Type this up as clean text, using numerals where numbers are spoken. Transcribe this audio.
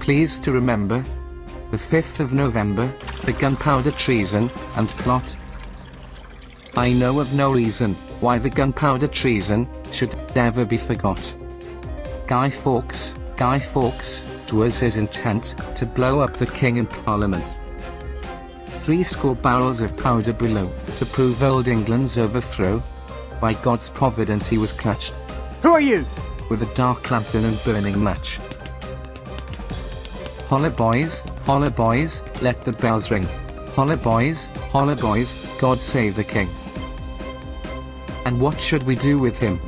Please to remember, the 5th of November, the gunpowder treason and plot. I know of no reason why the gunpowder treason should ever be forgot. Guy Fawkes, it was his intent to blow up the king in Parliament. 70 barrels of powder below, to prove old England's overthrow. By God's providence he was clutched. Who are you? With a dark lantern and burning match. Holla boys, let the bells ring. Holla boys, God save the king. And what should we do with him?